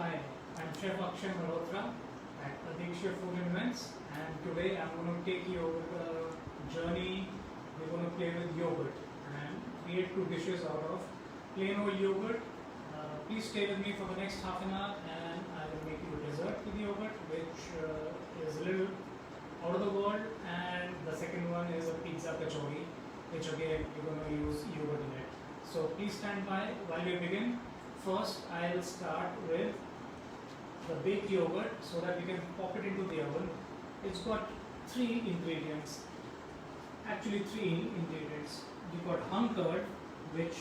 Hi, I'm Chef Akshay Malhotra at Adiksha Food and Events, and today I'm going to take you over a journey. We're going to play with yogurt and create two dishes out of plain old yogurt. Please stay with me for the next half an hour, and I will make you a dessert with yogurt, which is a little out of the world, and the second one is a pizza kachori, which again you're going to use yogurt in it. So please stand by while we begin. First, I'll start with the baked yogurt so that we can pop it into the oven. It's got three ingredients. Actually, three ingredients. You've got hung curd, which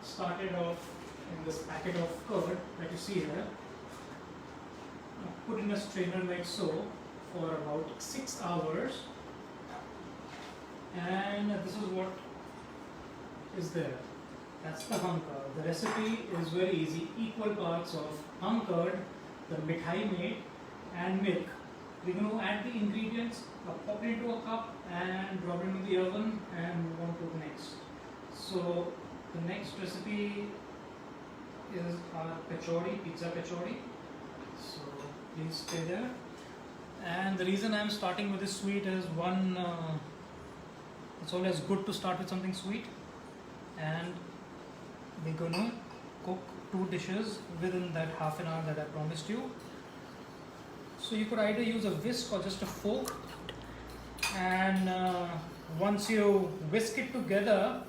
started off in this packet of curd that you see here. Put in a strainer like so for about 6 hours, and this is what is there. That's the hung curd. The recipe is very easy. Equal parts of hung curd, the mithai made, and milk. We're going to add the ingredients, pop it into a cup, and drop it into the oven, and move on to the next. So the next recipe is our kachori, pizza kachori. So please stay there. And the reason I'm starting with this sweet is one, it's always good to start with something sweet, and we're gonna cook two dishes within that half an hour that I promised you. So you could either use a whisk or just a fork, and once you whisk it together,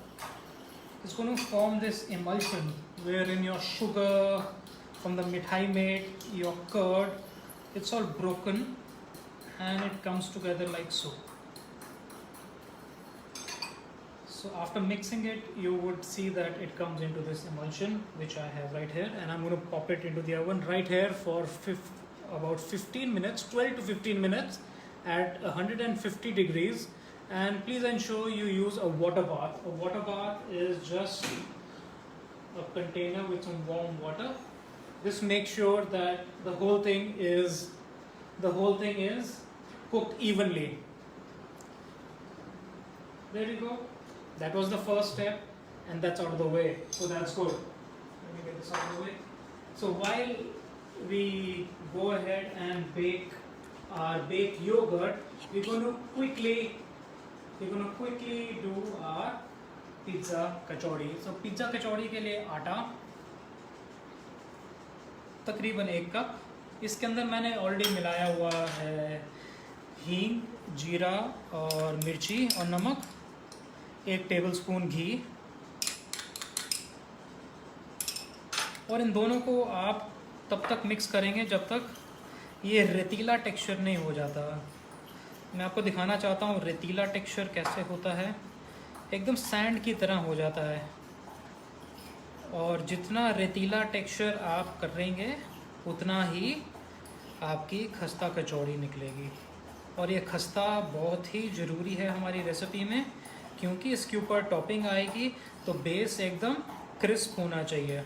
it's going to form this emulsion wherein your sugar from the mithai made, your curd, it's all broken and it comes together like so. So after mixing it, you would see that it comes into this emulsion, which I have right here, and I'm going to pop it into the oven right here for about 15 minutes, 12 to 15 minutes at 150 degrees. And please ensure you use a water bath. A water bath is just a container with some warm water. Just make sure that the whole thing is cooked evenly. There you go. That was the first step, and that's out of the way. So that's good. Let me get this out of the way. So while we go ahead and bake our baked yogurt, we're going to quickly do our pizza kachori. So pizza kachori के लिए आटा तकरीबन 1 cup. इसके अंदर मैंने already मिलाया हुआ है हींग, जीरा और मिर्ची और नमक, 1 टेबलस्पून घी, और इन दोनों को आप तब तक मिक्स करेंगे जब तक ये रेतीला टेक्सचर नहीं हो जाता. मैं आपको दिखाना चाहता हूँ रेतीला टेक्सचर कैसे होता है. एकदम सैंड की तरह हो जाता है, और जितना रेतीला टेक्सचर आप करेंगे उतना ही आपकी खस्ता कचौड़ी निकलेगी. और ये खस्ता बहुत ही ज़रूरी है हमारी रेसिपी में, क्योंकि इसके ऊपर टॉपिंग आएगी तो बेस एकदम क्रिस्प होना चाहिए.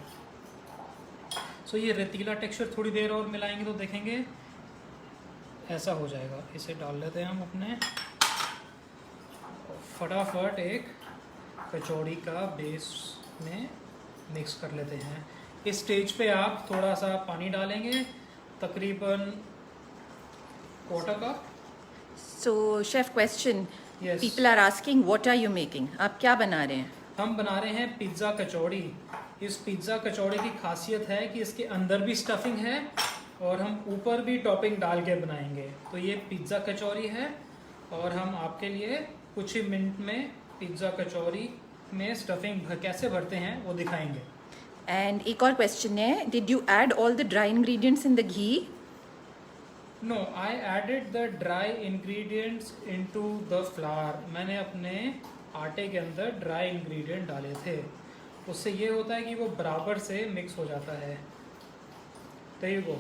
सो ये रेतीला टेक्सचर थोड़ी देर और मिलाएंगे तो देखेंगे ऐसा हो जाएगा. इसे डाल लेते हैं हम अपने, फटाफट एक कचौड़ी का बेस में मिक्स कर लेते हैं. इस स्टेज पे आप थोड़ा सा पानी डालेंगे, तकरीबन 1/4 cup. So, chef, question. Yes. People are asking, what are you making? आप क्या बना रहे हैं? हम बना रहे हैं पिज़्ज़ा कचौड़ी. इस पिज़्ज़ा कचौड़ी की खासियत है कि इसके अंदर भी स्टफिंग है और हम ऊपर भी टॉपिंग डाल के बनाएंगे. तो ये पिज़्ज़ा कचौड़ी है, और हम आपके लिए कुछ ही मिनट में पिज़्ज़ा कचौड़ी में स्टफिंग कैसे भरते हैं वो दिखाएंगे. And एक और question है, did you add all the dry ingredients in the ghee? No, I added the dry ingredients into the flour. मैंने अपने आटे के अंदर ड्राई इंग्रेडिएंट डाले थे. उससे ये होता है कि वो बराबर से मिक्स हो जाता है. There you go.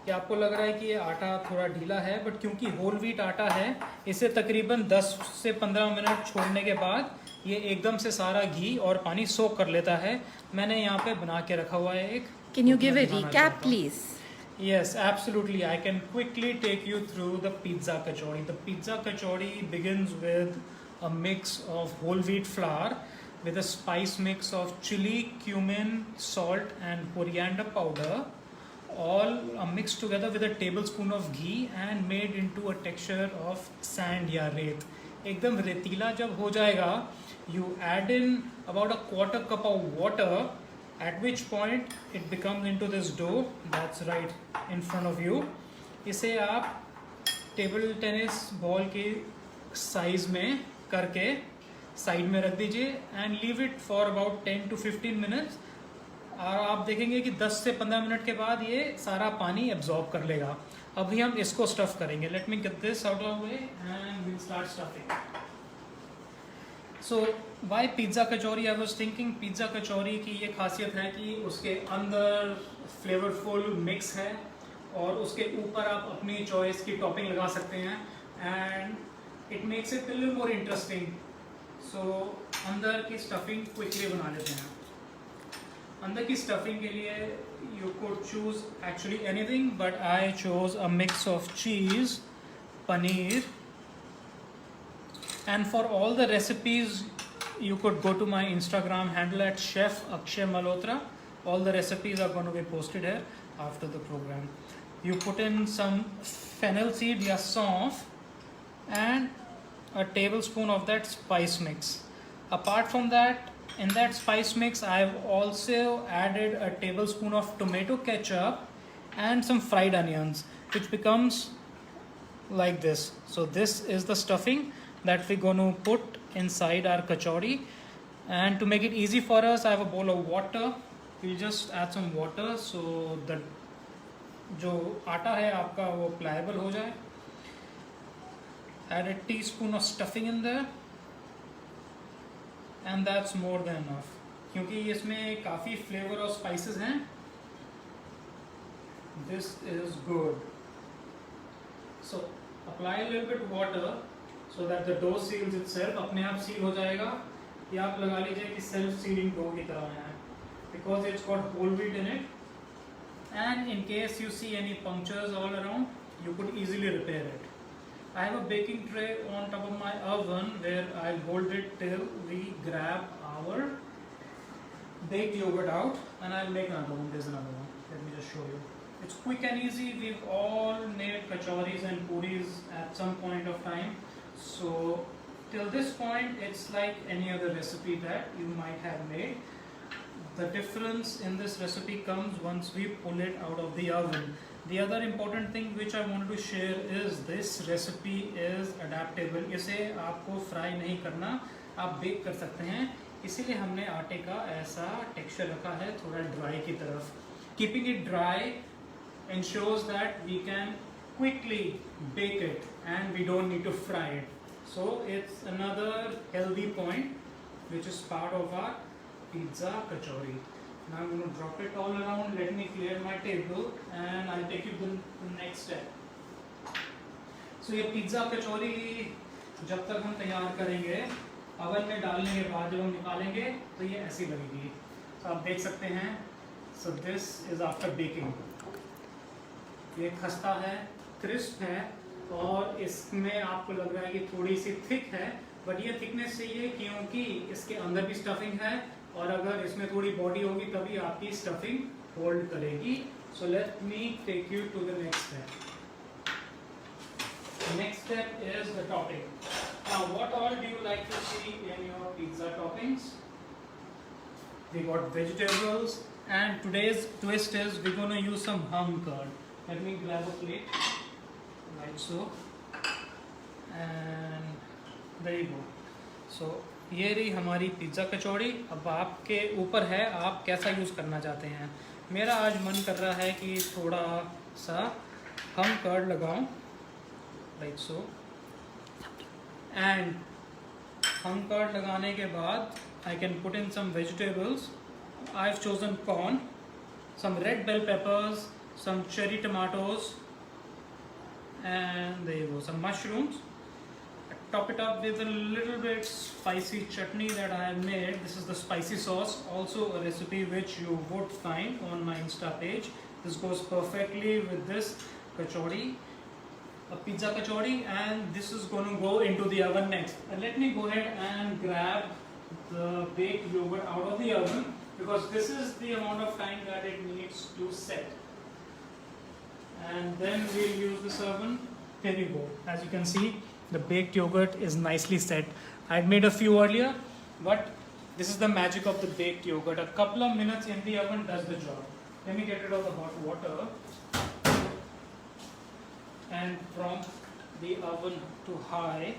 कि आपको लग रहा है कि ये आटा थोड़ा ढीला है, बट क्योंकि होल व्हीट आटा है, इसे तकरीबन 10 से 15 मिनट छोड़ने के बाद ये एकदम से सारा घी और पानी सोक कर लेता है. मैंने यहाँ पे बना के रखा हुआ है एक. Can you give a recap, please? Yes, absolutely. I can quickly take you through the pizza kachori. The pizza kachori begins with a mix of whole wheat flour with a spice mix of chili, cumin, salt and coriander powder, all mixed together with a tablespoon of ghee and made into a texture of sand या रेत. एकदम रेतीला जब हो जाएगा, you add in about a quarter cup of water, at which point it becomes into this dough that's right in front of you. इसे आप table tennis ball के साइज में करके साइड में रख दीजिए and leave it for about 10 to 15 minutes. और आप देखेंगे कि 10 से 15 मिनट के बाद ये सारा पानी एब्जॉर्ब कर लेगा. अभी हम इसको स्टफ करेंगे. Let me get this out of way and we'll start stuffing. So why pizza kachori? I was thinking pizza kachori की ये खासियत है कि उसके अंदर फ्लेवरफुल मिक्स है और उसके ऊपर आप अपनी चॉइस की टॉपिंग लगा सकते हैं and it makes it little more interesting. So अंदर की स्टफिंग क्विकली बना लेते हैं. अंदर की स्टफिंग के लिए you could choose actually anything, but I chose a mix of cheese, paneer, and for all the recipes you could go to my Instagram handle at Chef Akshay Malhotra. All the recipes are going to be posted here after the program. You put in some fennel seed या सौंफ and a tablespoon of that spice mix. Apart from that, in that spice mix I've also added a tablespoon of tomato ketchup and some fried onions, which becomes like this. So this is the stuffing that we're going to put inside our kachori. And to make it easy for us, I have a bowl of water. We'll just add some water so that जो आटा है आपका वो pliable हो जाए. Add a teaspoon of stuffing in there and that's more than enough. क्योंकि इसमें काफ़ी फ्लेवर और स्पाइसेस हैं. This is good. So apply a little bit water so that the dough seals itself. अपने आप सील हो जाएगा. या आप लगा लीजिए कि सेल्फ सीलिंग डो की तरह है, because it's got whole wheat in it. And in case you see any punctures all around, you could easily repair it. I have a baking tray on top of my oven where I'll hold it till we grab our baked yogurt out, and I'll make another one. There's another one. Let me just show you. It's quick and easy. We've all made kachoris and puris at some point of time. So till this point, it's like any other recipe that you might have made. The difference in this recipe comes once we pull it out of the oven. The other important thing which I wanted to share is this recipe is adaptable. इसे आपको fry नहीं करना, आप bake कर सकते हैं. इसीलिए हमने आटे का ऐसा टेक्सचर रखा है, थोड़ा ड्राई की तरफ. Keeping it dry ensures that we can quickly bake it and we don't need to fry it. So it's another healthy point which is part of our pizza kachori. Now I'm going to drop it all around. Let me clear my table and I'll take you to the next step. So ये pizza kachori जब तक हम तैयार करेंगे, oven में डालने के बाद जब हम निकालेंगे तो ये ऐसी लगेगी. तो आप देख सकते हैं. So this is after baking. ये खस्ता है, क्रिस्प है और इसमें आपको लग रहा है कि थोड़ी सी थिक है, बट ये थिकनेस चाहिए क्योंकि इसके अंदर भी स्टफिंग है और अगर इसमें थोड़ी बॉडी होगी तभी आपकी स्टफिंग होल्ड करेगी. So let me take you to the next step. Next step is the topping. Now what all do you like to see in your pizza toppings? We got vegetables and today's twist is we're going to use some hung curd. Let me grab a plate like so and there you go. So ये रही हमारी pizza कचौड़ी. अब आपके ऊपर है आप कैसा use करना चाहते हैं. मेरा आज मन कर रहा है कि थोड़ा सा हम कर्ड लगाऊं लाइक सो, एंड हम कर्ड लगाने के बाद I can put in some vegetables. I've chosen corn, some red bell peppers, some cherry tomatoes, and there you go, some mushrooms. Top it up with a little bit spicy chutney that I have made. This is the spicy sauce, also a recipe which you would find on my Insta page. This goes perfectly with this kachori, a pizza kachori, and this is going to go into the oven next. And let me go ahead and grab the baked yogurt out of the oven because this is the amount of time that it needs to set. And then we'll use this oven. Here you go. As you can see, the baked yogurt is nicely set. I had made a few earlier, but this is the magic of the baked yogurt. A couple of minutes in the oven does the job. Let me get rid of the hot water and prompt the oven to high.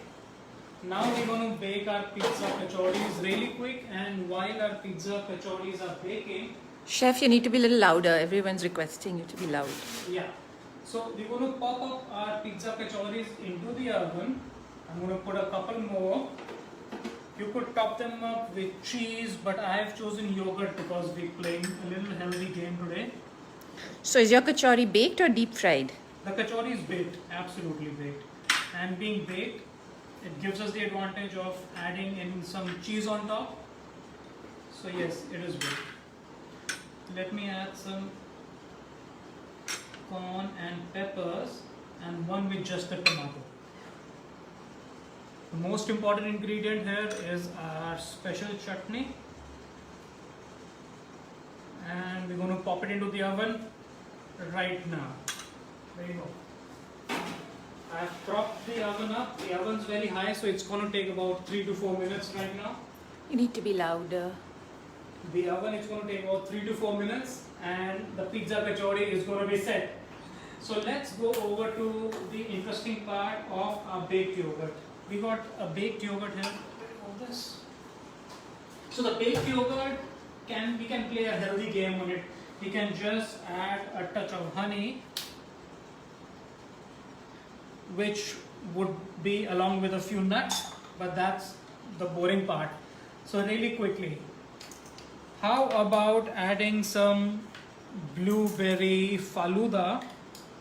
Now we're going to bake our pizza kachoris really quick, and while our pizza kachoris are baking, Chef, you need to be a little louder. Everyone's requesting you to be loud. yeah. So we're going to pop up our pizza kachoris into the oven. I'm going to put a couple more. You could top them up with cheese, but I have chosen yogurt because we're playing a little healthy game today. So is your kachori baked or deep fried? The kachori is baked, absolutely baked. And being baked, it gives us the advantage of adding in some cheese on top. So yes, it is baked. Let me add some corn and peppers and one with just a tomato. The most important ingredient here is our special chutney. And we're going to pop it into the oven right now. There you go. I've propped the oven up. The oven's very high, so it's going to take about 3 to 4 minutes right now. You need to be louder. The oven is going to take about 3 to 4 minutes, and the pizza kachori is going to be set. So let's go over to the interesting part of our baked yogurt. We got a baked yogurt here. All this. So the baked yogurt, we can play a healthy game on it. We can just add a touch of honey, which would be along with a few nuts, but that's the boring part. So really quickly, how about adding some blueberry faluda?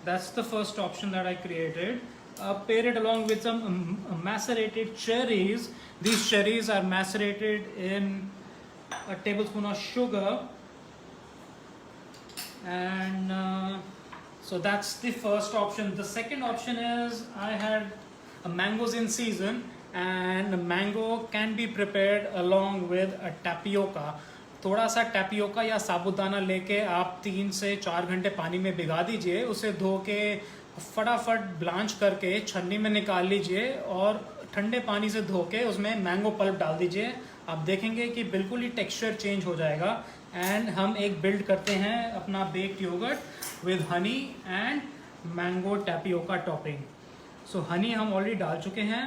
That's the first option that I created. Pair it along with some macerated cherries. These cherries are macerated in a tablespoon of sugar, and so that's the first option. The second option is I had a mangoes in season, and mango can be prepared along with a tapioca. थोड़ा सा tapioca या साबुदाना लेके आप 3 से 4 घंटे पानी में भिगा दीजिए, उसे धो के फटाफट ब्लांच करके छन्नी में निकाल लीजिए और ठंडे पानी से धो के उसमें मैंगो पल्प डाल दीजिए. आप देखेंगे कि बिल्कुल ही टेक्सचर चेंज हो जाएगा. एंड हम एक बिल्ड करते हैं अपना baked yogurt with honey and mango tapioca topping. So honey हम ऑलरेडी डाल चुके हैं.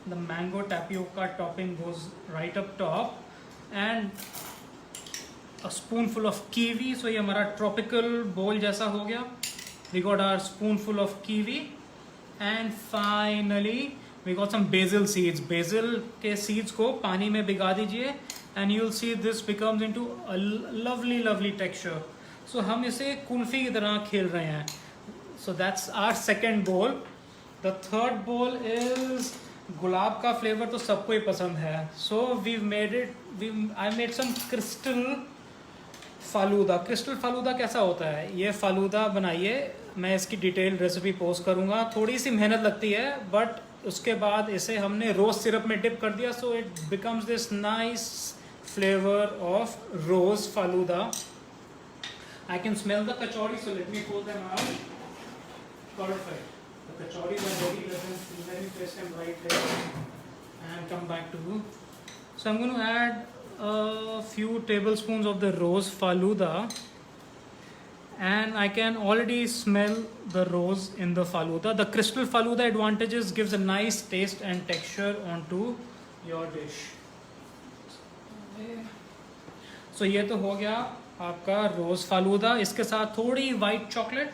The mango tapioca topping goes right up top and a spoonful of kiwi. So ये हमारा tropical bowl जैसा हो गया. We got our spoonful of kiwi, and finally we got some basil seeds. Basil के seeds को पानी में भिगा दीजिए, and you'll see this becomes into a lovely texture. So हम इसे कुल्फी की तरह खेल रहे हैं. So that's our second bowl. The third bowl is गुलाब का फ्लेवर तो सबको ही पसंद है. So I made some crystal falooda. Crystal falooda कैसा होता है? ये फालूदा बनाइए. मैं इसकी डिटेल रेसिपी पोस्ट करूँगा. थोड़ी सी मेहनत लगती है, बट उसके बाद इसे हमने रोज़ सिरप में डिप कर दिया. So it becomes this nice flavour of rose falooda. I can smell the kachori, so let me pull them out. Perfect. The kachoris are very pleasant. Let me place them right there and come back to you. So I'm going to add a few tablespoons of the rose faluda, and I can already smell the rose in the faluda. The crystal faluda advantages gives a nice taste and texture onto your dish. So ये तो हो गया आपका रोज फालूदा. इसके साथ थोड़ी white chocolate.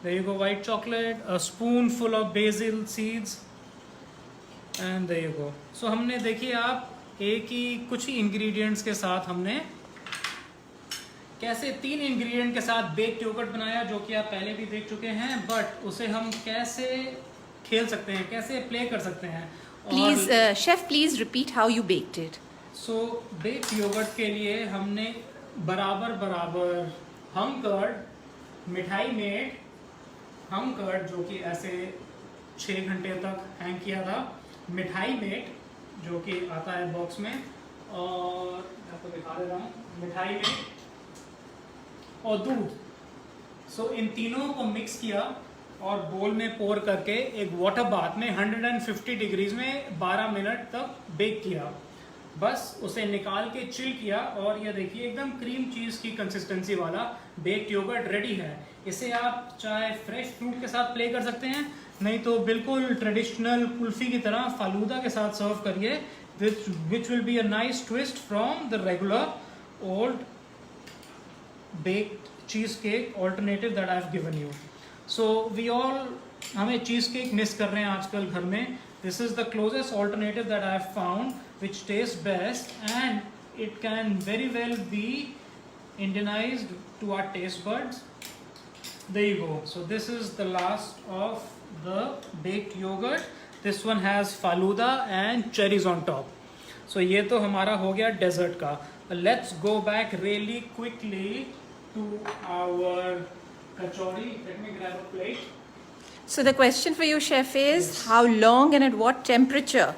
There you go, white chocolate, a spoonful of basil seeds, and there you go. So हमने देखिए आप एक ही कुछ ही इंग्रेडिएंट्स के साथ हमने कैसे 3 इंग्रेडिएंट के साथ बेक्ड योगर्ट बनाया, जो कि आप पहले भी देख चुके हैं, बट उसे हम कैसे खेल सकते हैं, कैसे प्ले कर सकते हैं. Please, chef, please repeat how you baked it. So baked yogurt के लिए हमने बराबर हम कर्ड, मिठाई मेड हम कर्ड जो कि ऐसे 6 घंटे तक हैंग किया था, मिठाई मेड जो कि आता है बॉक्स में, और मैं आपको दिखा दे रहा हूँ, मिठाई में और दूध. सो इन तीनों को मिक्स किया और बोल में पोर करके एक वाटर बाथ में 150 डिग्रीज में 12 मिनट तक बेक किया. बस उसे निकाल के चिल किया और ये देखिए एकदम क्रीम चीज़ की कंसिस्टेंसी वाला बेक्ड योगर्ट रेडी है. इसे आप चाहे फ्रेश फ्रूट के साथ प्ले कर सकते हैं, नहीं तो बिल्कुल ट्रेडिशनल कुल्फी की तरह फालूदा के साथ सर्व करिए, which will be a nice twist from the regular old baked cheesecake alternative that I've given you. So we all हमें cheesecake miss कर रहे हैं आजकल घर में. This is the closest alternative that I've found which tastes best and it can very well be Indianized to our taste buds. There you go. So this is the last of the baked yogurt. This one has faluda and cherries on top. So ये तो हमारा हो गया desert का. Let's go back really quickly to our kachori. Let me grab a plate. So the question for you, chef, is Yes. how long and at what temperature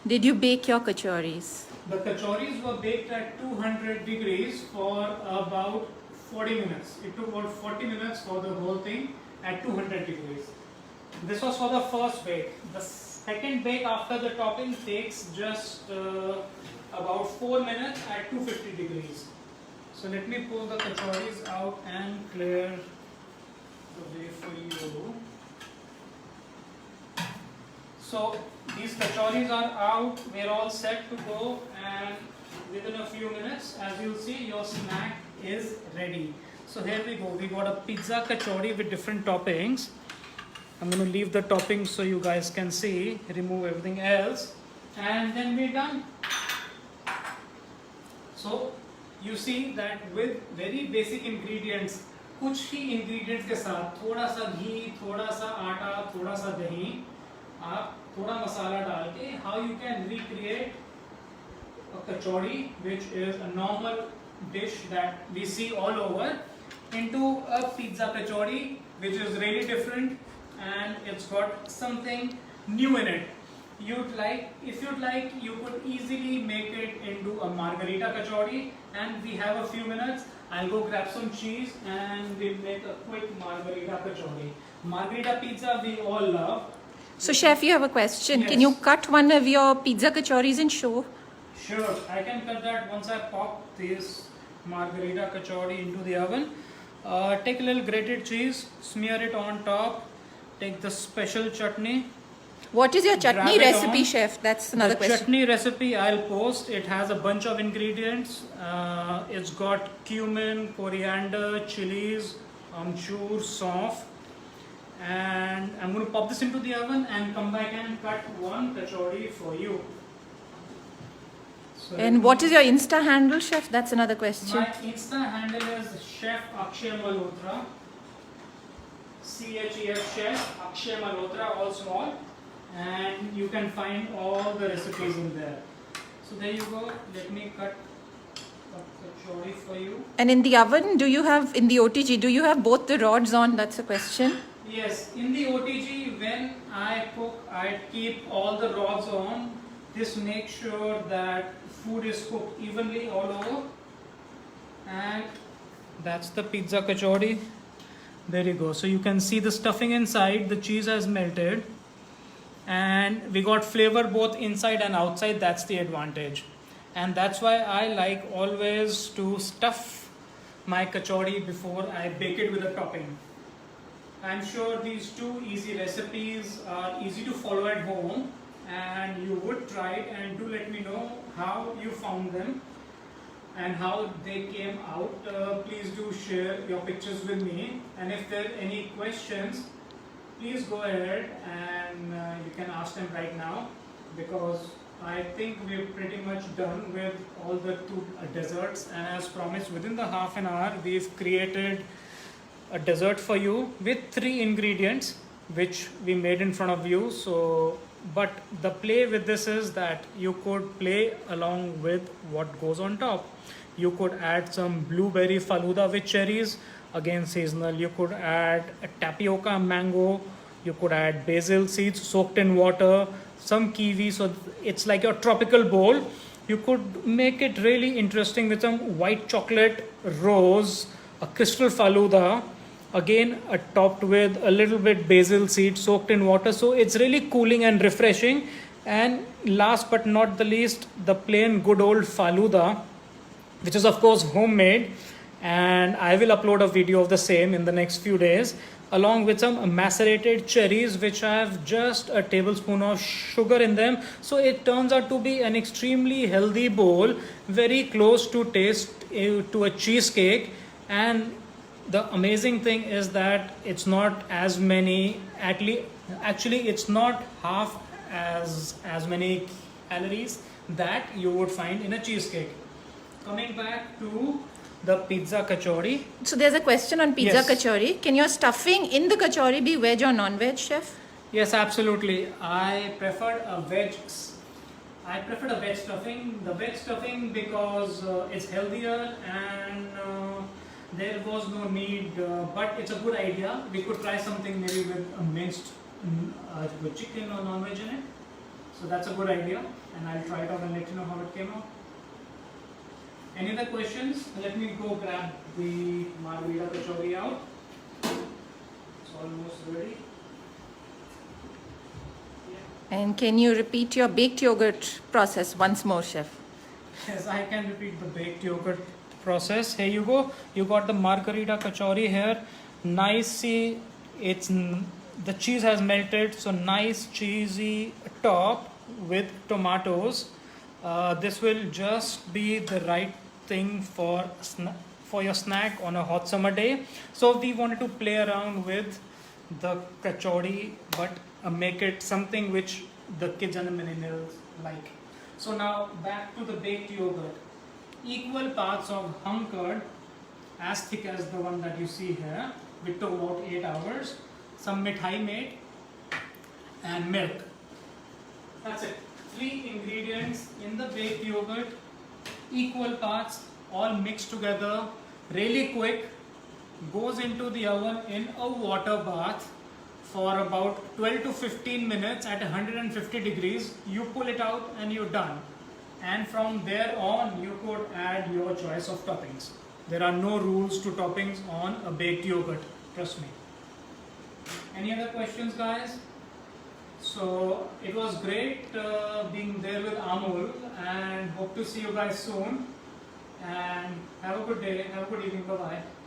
did you bake your kachoris? The kachoris were baked at 200 degrees for about 40 minutes. It took about 40 minutes for the whole thing at 200 degrees. This was for the first bake. The second bake after the topping takes just about 4 minutes at 250 degrees. So let me pull the kachoris out and clear the way for you. So these kachoris are out, we're all set to go, and within a few minutes, as you'll see, your snack is ready. So here we go, we got a pizza kachori with different toppings. I'm going to leave the toppings so you guys can see, remove everything else, and then we're done. So you see that with very basic ingredients, कुछ ही ingredients के साथ थोड़ा सा घी, थोड़ा सा आटा, थोड़ा सा दही, आप थोड़ा मसाला डाल के how you can recreate a kachori, which is a normal dish that we see all over, into a pizza kachori, which is really different and it's got something new in it. If you'd like, you could easily make it into a margarita kachori, and we have a few minutes. I'll go grab some cheese and we'll make a quick margarita kachori. Margarita pizza we all love. So, chef, you have a question. Yes. Can you cut one of your pizza kachoris and show? Sure, I can cut that once I pop this margarita kachori into the oven. Take a little grated cheese, smear it on top. Take the special chutney. What is your chutney Grab it recipe, on. chef? That's another The question. chutney recipe I'll post. It has a bunch of ingredients. It's got cumin, coriander, chilies, amchur, saunf. And I'm going to pop this into the oven and come back and cut one kachori for you. So And what is your Insta handle, chef? That's another question. my Insta handle is Chef Akshay Malhotra. CHEF Chef Akshay Malhotra, all small. And you can find all the recipes in there. So there you go. Let me cut a kachori for you. And in the oven, do you have, in the OTG, do you have both the rods on? That's a question. Yes, in the OTG, when I cook, I keep all the rods on. This makes sure that food is cooked evenly all over. And that's the pizza kachori. There you go. So you can see the stuffing inside, the cheese has melted. And we got flavor both inside and outside. That's the advantage. And that's why I like always to stuff my kachori before I bake it with a topping. I'm sure these two easy recipes are easy to follow at home, and you would try it, and do let me know how you found them and how they came out. Please do share your pictures with me, and if there are any questions, please go ahead and you can ask them right now, because I think we're pretty much done with all the two desserts, and as promised, within the half an hour we've created a dessert for you with 3 ingredients which we made in front of you. So but the play with this is that you could play along with what goes on top. You could add some blueberry faluda with cherries, again seasonal. You could add a tapioca mango. You could add basil seeds soaked in water, some kiwi. So it's like your tropical bowl you could make it really interesting with some white chocolate rose, a crystal faluda, again topped with a little bit basil seed soaked in water. So it's really cooling and refreshing. And last but not the least, the plain good old faluda, which is of course homemade, and I will upload a video of the same in the next few days, along with some macerated cherries which have just a tablespoon of sugar in them. So it turns out to be an extremely healthy bowl, very close to taste to a cheesecake. And the amazing thing is that it's not as many, actually it's not half as many calories that you would find in a cheesecake. Coming back to the pizza kachori. So there's a question on pizza Yes. kachori. Can your stuffing in the kachori be veg or non-veg, chef? Yes, absolutely. I preferred a veg stuffing. The veg stuffing because it's healthier and there was no need. But it's a good idea. We could try something maybe with a minced with chicken or non-veg in it. So that's a good idea, and I'll try it out and let you know how it came out. Any other questions? Let me go grab the margarita kachori out. It's almost ready. And can you repeat your baked yogurt process once more, chef? Yes, I can repeat the baked yogurt process. Here you go. You got the margarita kachori here. Nice, the cheese has melted, so nice cheesy top with tomatoes. This will just be the right thing for your snack on a hot summer day. So we wanted to play around with the kachori, but make it something which the kids and the millennials like. So now back to the baked yogurt. Equal parts of hum curd, as thick as the one that you see here, which took about 8 hours. Some mithai made and milk. That's it. 3 ingredients in the baked yogurt, equal parts, all mixed together, really quick. Goes into the oven in a water bath for about 12 to 15 minutes at 150 degrees. You pull it out and you're done. And from there on, you could add your choice of toppings. There are no rules to toppings on a baked yogurt, trust me. Any other questions, guys? So it was great being there with Amul, and hope to see you guys soon. And have a good day, have a good evening, bye bye.